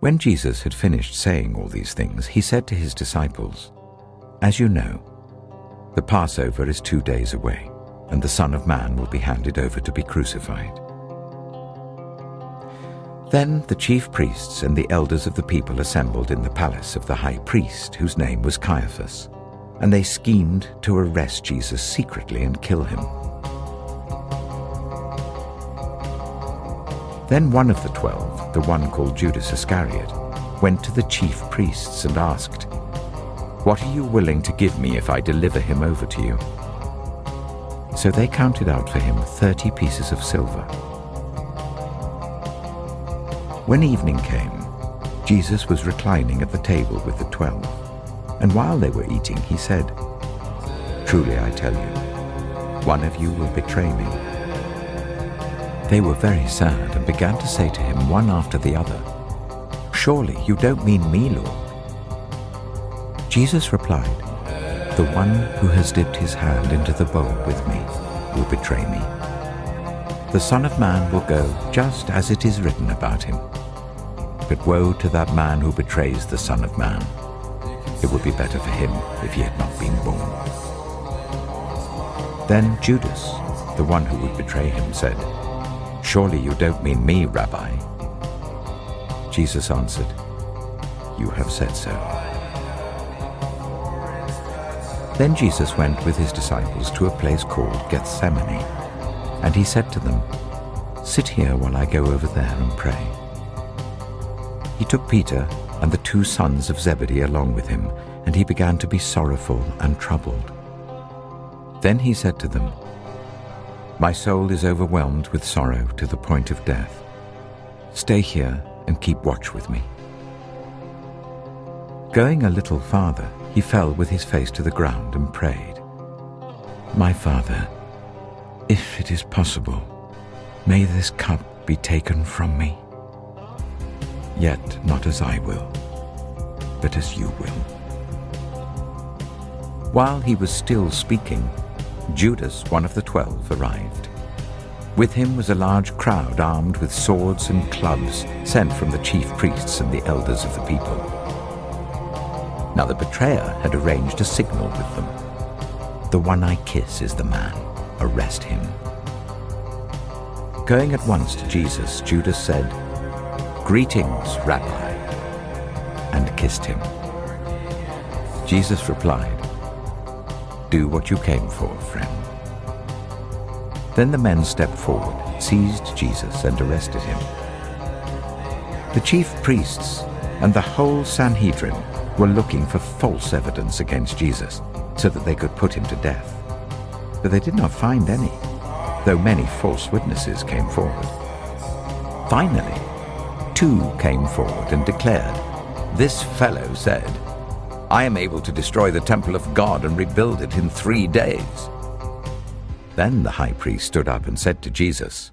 When Jesus had finished saying all these things, he said to his disciples, "As you know, the Passover is 2 days away, and the Son of Man will be handed over to be crucified." Then the chief priests and the elders of the people assembled in the palace of the high priest, whose name was Caiaphas, and they schemed to arrest Jesus secretly and kill him. Then one of the 12, the one called Judas Iscariot, went to the chief priests and asked, "What are you willing to give me if I deliver him over to you?" So they counted out for him 30 pieces of silver. When evening came, Jesus was reclining at the table with the 12, and while they were eating, he said, "Truly I tell you, one of you will betray me." They were very sad and began to say to him one after the other, "Surely you don't mean me, Lord?" Jesus replied, "The one who has dipped his hand into the bowl with me will betray me. The Son of Man will go just as it is written about him. But woe to that man who betrays the Son of Man. It would be better for him if he had not been born." Then Judas, the one who would betray him, said, "Surely you don't mean me, Rabbi?" Jesus answered, "You have said so." Then Jesus went with his disciples to a place called Gethsemane, and he said to them, "Sit here while I go over there and pray." He took Peter and the 2 sons of Zebedee along with him, and he began to be sorrowful and troubled. Then he said to them, "My soul is overwhelmed with sorrow to the point of death. Stay here and keep watch with me." Going a little farther, he fell with his face to the ground and prayed, "My Father, if it is possible, may this cup be taken from me. Yet not as I will, but as you will." While he was still speaking, Judas, one of the 12, arrived. With him was a large crowd armed with swords and clubs sent from the chief priests and the elders of the people. Now the betrayer had arranged a signal with them. "The one I kiss is the man. Arrest him." Going at once to Jesus, Judas said, "Greetings, Rabbi," and kissed him. Jesus replied, "Do what you came for, friend." Then the men stepped forward, seized Jesus, and arrested him. The chief priests and the whole Sanhedrin were looking for false evidence against Jesus so that they could put him to death. But they did not find any, though many false witnesses came forward. Finally, 2 came forward and declared, "This fellow said, 'I am able to destroy the temple of God and rebuild it in 3 days.'" Then the high priest stood up and said to Jesus,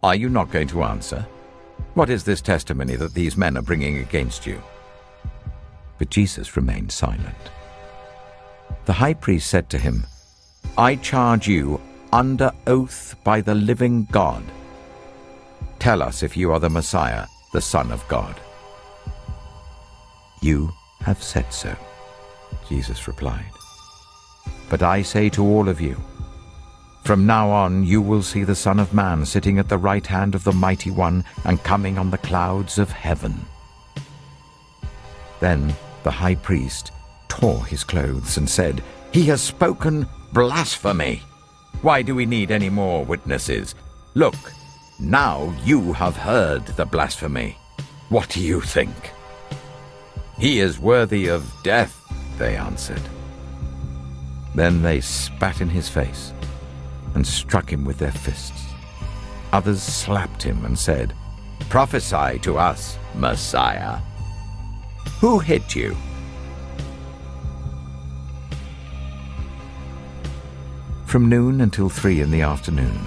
"Are you not going to answer? What is this testimony that these men are bringing against you?" But Jesus remained silent. The high priest said to him, "I charge you under oath by the living God. Tell us if you are the Messiah, the Son of God." "You have said so," Jesus replied. "But I say to all of you, from now on you will see the Son of Man sitting at the right hand of the Mighty One and coming on the clouds of heaven." Then the high priest tore his clothes and said, "He has spoken blasphemy. Why do we need any more witnesses? Look, now you have heard the blasphemy. What do you think?" "He is worthy of death," they answered. Then they spat in his face and struck him with their fists. Others slapped him and said, "Prophesy to us, Messiah. Who hit you?" From noon until 3 in the afternoon,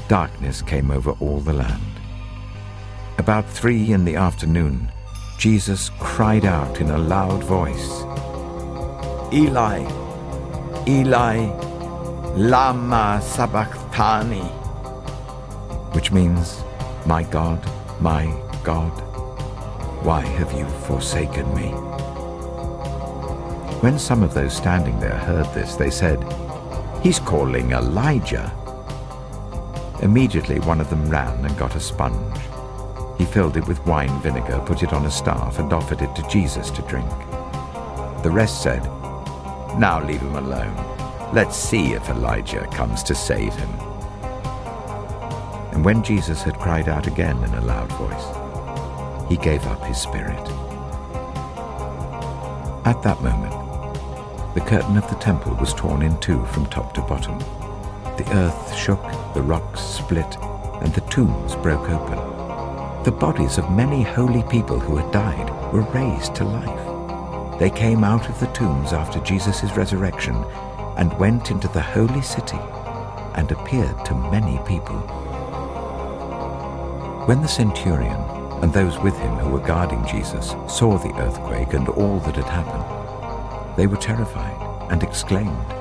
darkness came over all the land. About 3 in the afternoon, Jesus cried out in a loud voice, "Eli, Eli, lama sabachthani," which means, my God, why have you forsaken me?" When some of those standing there heard this, they said, "He's calling Elijah." Immediately one of them ran and got a sponge. He filled it with wine vinegar, put it on a staff, and offered it to Jesus to drink. The rest said, "Now leave him alone. Let's see if Elijah comes to save him." And when Jesus had cried out again in a loud voice, he gave up his spirit. At that moment, the curtain of the temple was torn in two from top to bottom. The earth shook, the rocks split, and the tombs broke open. The bodies of many holy people who had died were raised to life. They came out of the tombs after Jesus' resurrection and went into the holy city and appeared to many people. When the centurion and those with him who were guarding Jesus saw the earthquake and all that had happened, they were terrified and exclaimed,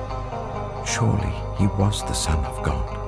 "Surely he was the Son of God."